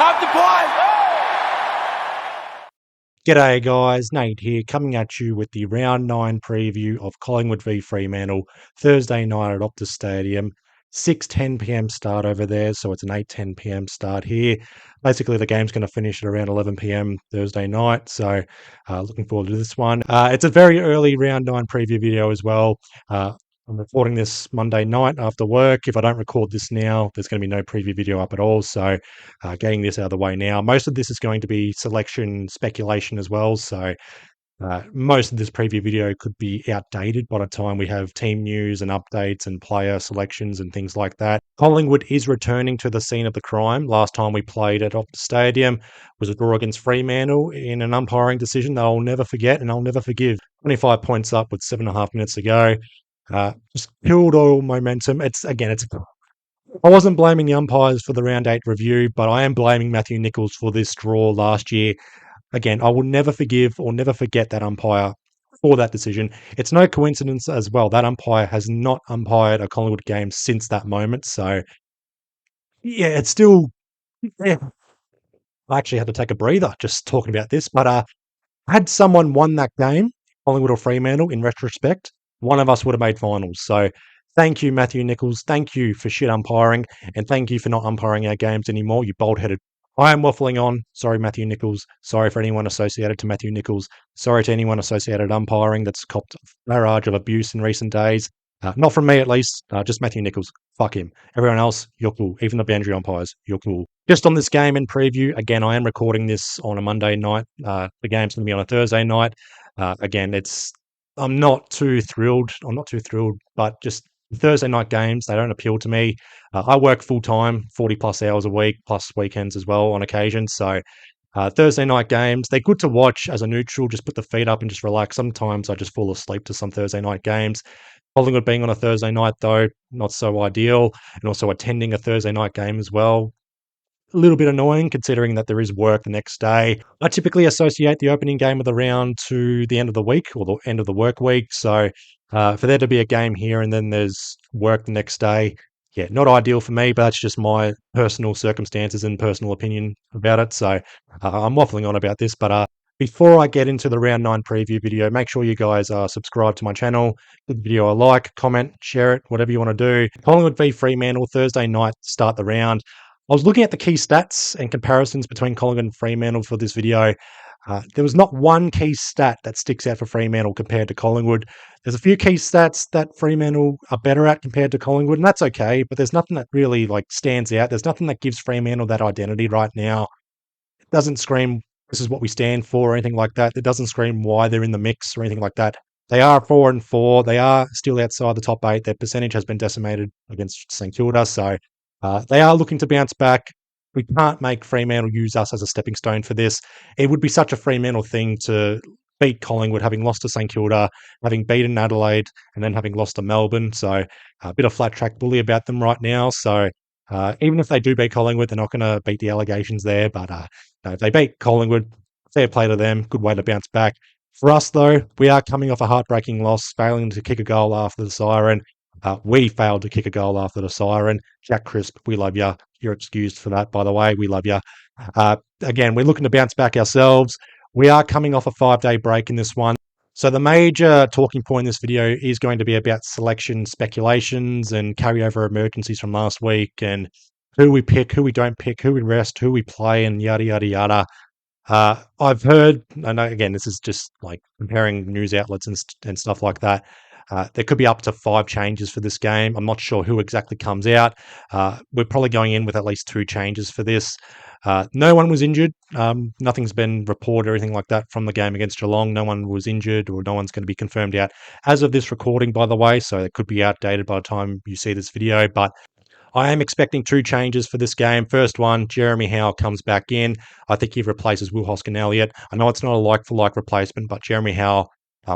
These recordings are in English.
Up the pipe! G'day guys, Nate here, coming at you with the round 9 preview of Collingwood v Fremantle, Thursday night at Optus Stadium, 6:10 p.m. start over there, so it's an 8:10 p.m. start here. Basically, the game's going to finish at around 11 p.m. Thursday night, so looking forward to this one. It's a very early round 9 preview video as well. I'm recording this Monday night after work. If I don't record this now, there's going to be no preview video up at all, so getting this out of the way now. Most of this is going to be selection speculation as well, so most of this preview video could be outdated by the time we have team news and updates and player selections and things like that. Collingwood is returning to the scene of the crime. Last time we played at Optus Stadium was a draw against Fremantle in an umpiring decision that I'll never forget and I'll never forgive. 25 points up with 7.5 minutes to go. Just killed all momentum. I wasn't blaming the umpires for the round 8 review, but I am blaming Matthew Nicholls for this draw last year. Again, I will never forgive or never forget that umpire for that decision. It's no coincidence as well. That umpire has not umpired a Collingwood game since that moment. So, yeah, it's still. Yeah, I actually had to take a breather just talking about this. But had someone won that game, Collingwood or Fremantle, in retrospect, one of us would have made finals. So, thank you, Matthew Nicholls. Thank you for shit umpiring. And thank you for not umpiring our games anymore, you bald headed. I am waffling on. Sorry, Matthew Nicholls. Sorry for anyone associated to Matthew Nicholls. Sorry to anyone associated umpiring that's copped a barrage of abuse in recent days. Not from me, at least. Just Matthew Nicholls. Fuck him. Everyone else, you're cool. Even the boundary umpires, you're cool. Just on this game and preview, again, I am recording this on a Monday night. The game's going to be on a Thursday night. Again, I'm not too thrilled. But just Thursday night games, they don't appeal to me. I work full time, 40 plus hours a week, plus weekends as well on occasion. So Thursday night games, they're good to watch as a neutral, just put the feet up and just relax. Sometimes I just fall asleep to some Thursday night games. Collingwood being on a Thursday night, though, not so ideal. And also attending a Thursday night game as well, a little bit annoying considering that there is work the next day. I typically associate the opening game of the round to the end of the week or the end of the work week. So for there to be a game here and then there's work the next day, yeah, not ideal for me, but that's just my personal circumstances and personal opinion about it. So I'm waffling on about this, but before I get into the round 9 preview video, make sure you guys are subscribed to my channel, give the video a like, comment, share it, whatever you want to do. Collingwood v Fremantle, Thursday night, start the round. I was looking at the key stats and comparisons between Collingwood and Fremantle for this video. There was not one key stat that sticks out for Fremantle compared to Collingwood. There's a few key stats that Fremantle are better at compared to Collingwood, and that's okay, but there's nothing that really stands out. There's nothing that gives Fremantle that identity right now. It doesn't scream, this is what we stand for or anything like that. It doesn't scream why they're in the mix or anything like that. They are 4-4. They are still outside the top 8. Their percentage has been decimated against St Kilda, so they are looking to bounce back. We can't make Fremantle use us as a stepping stone for this. It would be such a Fremantle thing to beat Collingwood, having lost to St Kilda, having beaten Adelaide, and then having lost to Melbourne. So a bit of flat track bully about them right now. So even if they do beat Collingwood, they're not going to beat the allegations there. But if they beat Collingwood, fair play to them. Good way to bounce back. For us, though, we are coming off a heartbreaking loss, failing to kick a goal after the siren. We failed to kick a goal after the siren. Jack Crisp, we love you. You're excused for that, by the way. We love you. Again, we're looking to bounce back ourselves. We are coming off a 5-day break in this one. So the major talking point in this video is going to be about selection speculations and carryover emergencies from last week and who we pick, who we don't pick, who we rest, who we play, and yada, yada, yada. I've heard, I know, again, this is just like comparing news outlets and stuff like that. There could be up to 5 changes for this game. I'm not sure who exactly comes out. We're probably going in with at least 2 changes for this. No one was injured. Nothing's been reported or anything like that from the game against Geelong. No one was injured or no one's going to be confirmed out as of this recording, by the way, so it could be outdated by the time you see this video. But I am expecting 2 changes for this game. First one, Jeremy Howe comes back in. I think he replaces Will Hoskin-Elliott. I know it's not a like-for-like replacement, but Jeremy Howe,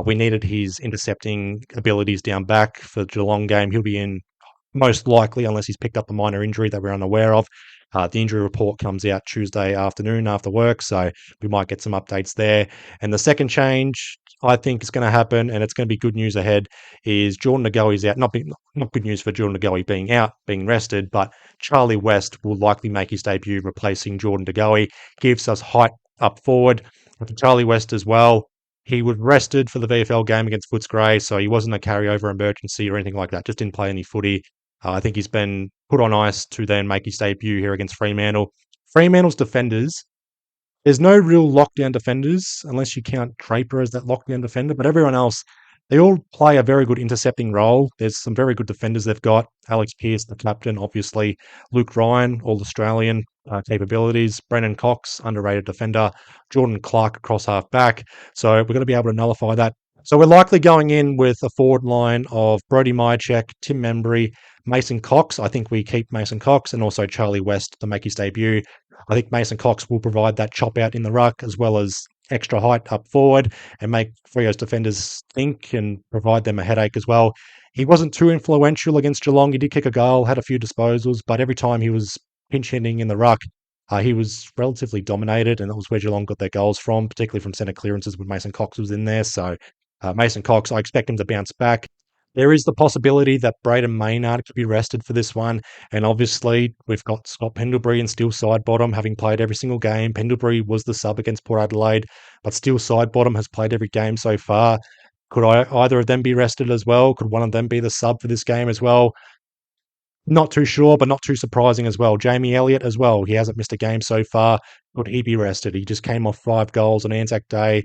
we needed his intercepting abilities down back for the Geelong game. He'll be in most likely, unless he's picked up a minor injury that we're unaware of. The injury report comes out Tuesday afternoon after work, so we might get some updates there. And the second change, I think is going to happen, and it's going to be good news ahead, is Jordan Ngoe's out. Not good news for Jordan Ngoe being out, being rested, but Charlie West will likely make his debut replacing Jordan Ngoe. Gives us height up forward. For Charlie West as well, he was rested for the VFL game against Footscray, so he wasn't a carryover emergency or anything like that. Just didn't play any footy. I think he's been put on ice to then make his debut here against Fremantle. Fremantle's defenders, there's no real lockdown defenders unless you count Draper as that lockdown defender, but everyone else, they all play a very good intercepting role. There's some very good defenders they've got. Alex Pearce, the captain, obviously. Luke Ryan, all Australian capabilities. Brennan Cox, underrated defender. Jordan Clark across half back. So we're going to be able to nullify that. So we're likely going in with a forward line of Brody Myercheck, Tim Membry, Mason Cox. I think we keep Mason Cox and also Charlie West to make his debut. I think Mason Cox will provide that chop out in the ruck as well as extra height up forward and make Freo's defenders think and provide them a headache as well. He wasn't too influential against Geelong. He did kick a goal, had a few disposals, but every time he was pinch hitting in the ruck, he was relatively dominated, and that was where Geelong got their goals from, particularly from centre clearances when Mason Cox was in there. So Mason Cox, I expect him to bounce back. There is the possibility that Braden Maynard could be rested for this one. And obviously, we've got Scott Pendlebury and Steele Sidebottom having played every single game. Pendlebury was the sub against Port Adelaide, but Steele Sidebottom has played every game so far. Could either of them be rested as well? Could one of them be the sub for this game as well? Not too sure, but not too surprising as well. Jamie Elliott as well. He hasn't missed a game so far. Could he be rested? He just came off 5 goals on Anzac Day.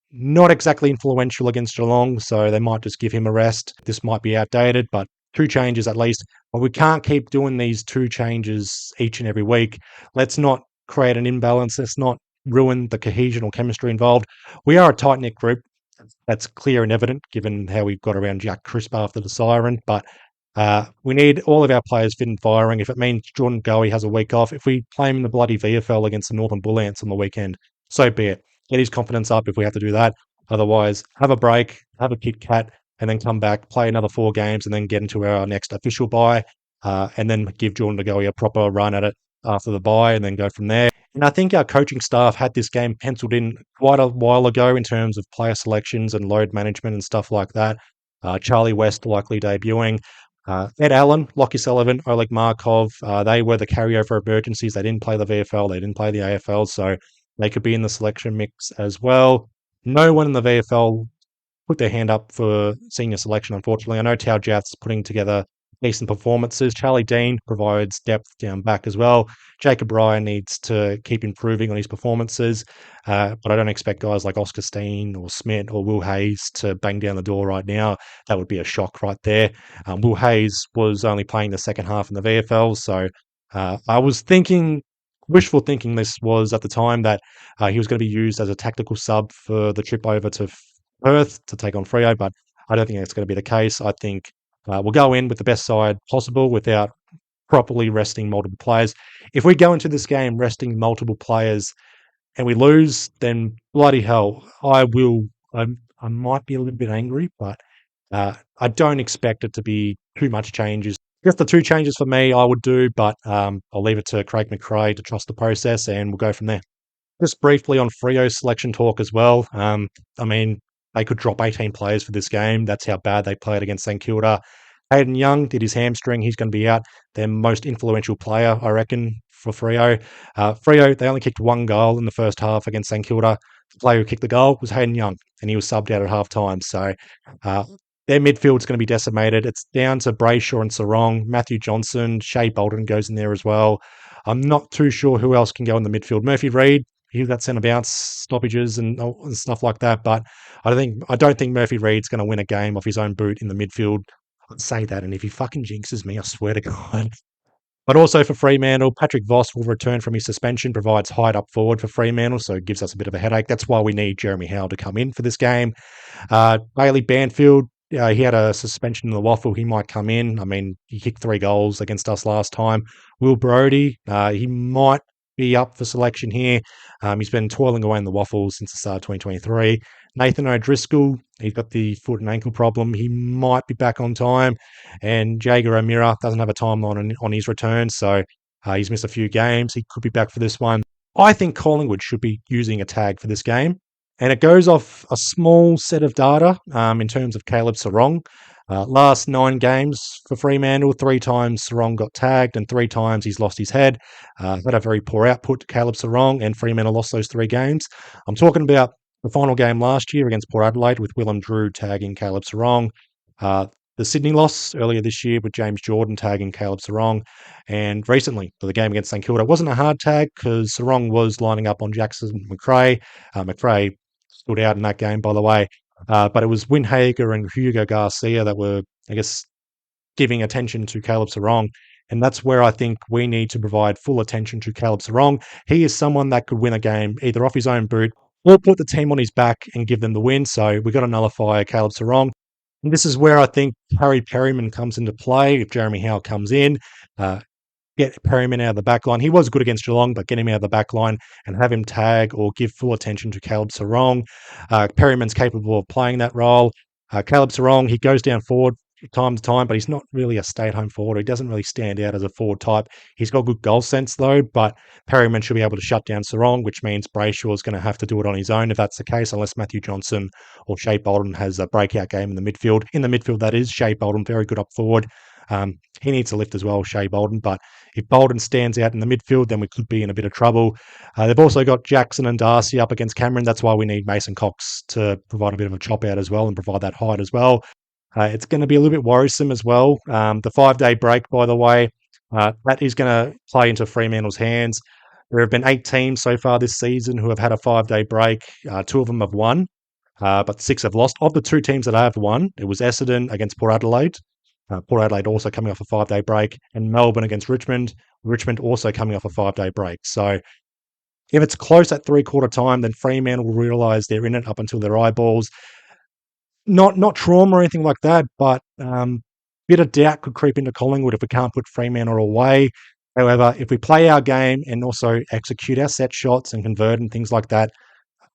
Not exactly influential against Geelong, so they might just give him a rest. This might be outdated, but 2 changes at least. But we can't keep doing these 2 changes each and every week. Let's not create an imbalance. Let's not ruin the cohesion or chemistry involved. We are a tight-knit group. That's clear and evident given how we got around Jack Crisp after the siren. But we need all of our players fit and firing. If it means Jordan Goey has a week off, if we play him in the bloody VFL against the Northern Bull Ants on the weekend, so be it. Get his confidence up if we have to do that. Otherwise, have a break, have a Kit Kat, and then come back, play another 4 games, and then get into our next official bye, and then give Jordan Goey a proper run at it after the bye, and then go from there. And I think our coaching staff had this game penciled in quite a while ago in terms of player selections and load management and stuff like that. Charlie West likely debuting. Ed Allen, Lockie Sullivan, Oleg Markov, they were the carryover emergencies. They didn't play the VFL, they didn't play the AFL, so they could be in the selection mix as well. No one in the VFL put their hand up for senior selection, unfortunately. I know Tao Jath's putting together decent performances. Charlie Dean provides depth down back as well. Jacob Ryan needs to keep improving on his performances, but I don't expect guys like Oscar Steen or Smith or Will Hayes to bang down the door right now. That would be a shock right there. Will Hayes was only playing the second half in the VFL, so I was wishful thinking this was at the time that he was going to be used as a tactical sub for the trip over to Perth to take on Freo, but I don't think that's going to be the case. I think we'll go in with the best side possible without properly resting multiple players. If we go into this game resting multiple players and we lose, then bloody hell, I might be a little bit angry, but I don't expect it to be too much changes. Just the 2 changes for me I would do, but I'll leave it to Craig McRae to trust the process, and we'll go from there. Just briefly on Freo selection talk as well. I mean, they could drop 18 players for this game. That's how bad they played against St Kilda. Hayden Young did his hamstring. He's going to be out. Their most influential player, I reckon, for Freo. Freo, they only kicked 1 goal in the first half against St Kilda. The player who kicked the goal was Hayden Young, and he was subbed out at half time. So their midfield's going to be decimated. It's down to Brayshaw and Sarong. Matthew Johnson, Shea Bolton goes in there as well. I'm not too sure who else can go in the midfield. Murphy Reid, he's got centre bounce stoppages and stuff like that. But I don't think Murphy Reid's going to win a game off his own boot in the midfield. I'd say that, and if he fucking jinxes me, I swear to God. But also for Fremantle, Patrick Voss will return from his suspension, provides height up forward for Fremantle, so it gives us a bit of a headache. That's why we need Jeremy Howe to come in for this game. Bailey Banfield, he had a suspension in the waffle. He might come in. I mean, he kicked 3 goals against us last time. Will Brodie, he might be up for selection here. He's been toiling away in the waffles since the start of 2023. Nathan O'Driscoll, he's got the foot and ankle problem. He might be back on time. And Jager O'Meara doesn't have a timeline on his return, so he's missed a few games. He could be back for this one. I think Collingwood should be using a tag for this game. And it goes off a small set of data in terms of Caleb Sarong. Last 9 games for Fremantle, 3 times Sarong got tagged and 3 times he's lost his head. Had a very poor output, Caleb Sarong, and Fremantle lost those 3 games. I'm talking about the final game last year against Port Adelaide with Willem Drew tagging Caleb Sarong. The Sydney loss earlier this year with James Jordan tagging Caleb Sarong. And recently, for the game against St Kilda, it wasn't a hard tag because Sarong was lining up on Jackson McRae. McRae stood out in that game, by the way. But it was Windhager and Hugo Garcia that were, I guess, giving attention to Caleb Sarong. And that's where I think we need to provide full attention to Caleb Sarong. He is someone that could win a game either off his own boot or put the team on his back and give them the win. So we've got to nullify Caleb Sarong. And this is where I think Harry Perryman comes into play if Jeremy Howe comes in. Get Perryman out of the back line. He was good against Geelong, but get him out of the back line and have him tag or give full attention to Caleb Sarong. Perryman's capable of playing that role. Caleb Sarong, he goes down forward time to time, but he's not really a stay-at-home forward. He doesn't really stand out as a forward type. He's got good goal sense, though, but Perryman should be able to shut down Sarong, which means Brayshaw is going to have to do it on his own if that's the case, unless Matthew Johnson or Shea Bolden has a breakout game in the midfield. In the midfield, that is. Shea Bolden, very good up forward. He needs to lift as well, Shea Bolden, but if Bolden stands out in the midfield, then we could be in a bit of trouble. They've also got Jackson and Darcy up against Cameron. That's why we need Mason Cox to provide a bit of a chop out as well and provide that height as well. It's going to be a little bit worrisome as well. The 5-day break, by the way, that is going to play into Fremantle's hands. There have been 8 teams so far this season who have had a 5-day break. 2 of them have won, but 6 have lost. Of the 2 teams that have won, it was Essendon against Port Adelaide. Port Adelaide also coming off a 5-day break, and Melbourne against Richmond. Richmond also coming off a 5-day break. So if it's close at 3/4 time, then Fremantle will realise they're in it up until their eyeballs. Not trauma or anything like that, but bit of doubt could creep into Collingwood if we can't put Fremantle away. However, if we play our game and also execute our set shots and convert and things like that,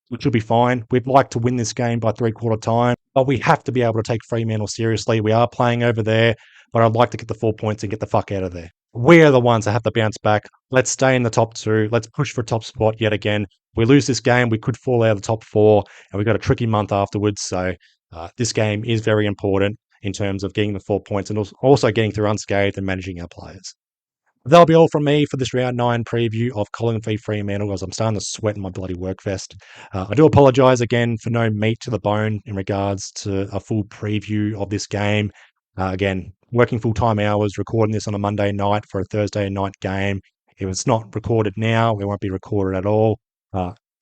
which will be fine. We'd like to win this game by 3/4 time, but we have to be able to take Fremantle seriously. We are playing over there, but I'd like to get the 4 points and get the fuck out of there. We are the ones that have to bounce back. Let's stay in the top 2. Let's push for a top spot yet again. If we lose this game, we could fall out of the top 4, and we've got a tricky month afterwards. So this game is very important in terms of getting the 4 points and also getting through unscathed and managing our players. That'll be all from me for this round 9 preview of Collingwood v Fremantle, as I'm starting to sweat in my bloody work vest. I do apologise again for no meat to the bone in regards to a full preview of this game. Again, working full-time hours, recording this on a Monday night for a Thursday night game. If it's not recorded now, it won't be recorded at all.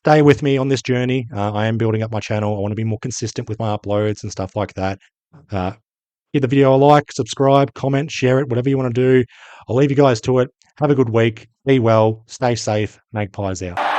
Stay with me on this journey. I am building up my channel. I want to be more consistent with my uploads and stuff like that. Give the video a like, subscribe, comment, share it, whatever you want to do. I'll leave you guys to it. Have a good week. Be well. Stay safe. Magpies out.